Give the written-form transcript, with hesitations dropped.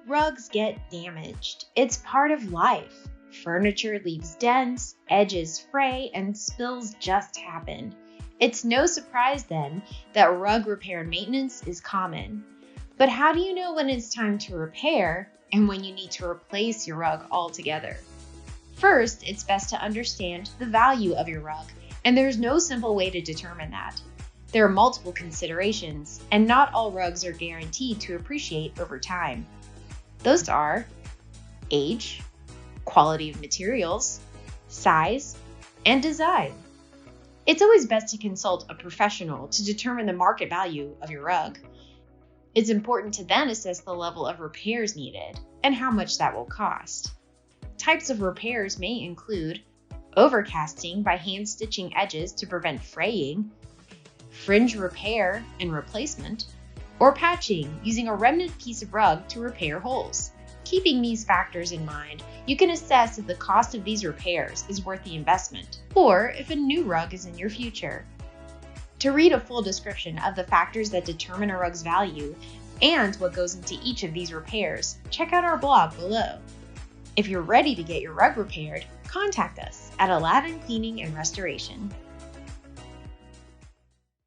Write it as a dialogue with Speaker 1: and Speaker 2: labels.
Speaker 1: Rugs get damaged. It's part of life. Furniture leaves dents, edges fray, and spills just happen. It's no surprise then that rug repair and maintenance is common. But how do you know when it's time to repair and when you need to replace your rug altogether? First, it's best to understand the value of your rug, and there's no simple way to determine that. There are multiple considerations, and not all rugs are guaranteed to appreciate over time. Those are age, quality of materials, size, and design. It's always best to consult a professional to determine the market value of your rug. It's important to then assess the level of repairs needed and how much that will cost. Types of repairs may include overcasting by hand stitching edges to prevent fraying, fringe repair and replacement, or patching using a remnant piece of rug to repair holes. Keeping these factors in mind, you can assess if the cost of these repairs is worth the investment, or if a new rug is in your future. To read a full description of the factors that determine a rug's value and what goes into each of these repairs, check out our blog below. If you're ready to get your rug repaired, contact us at Aladdin Cleaning and Restoration.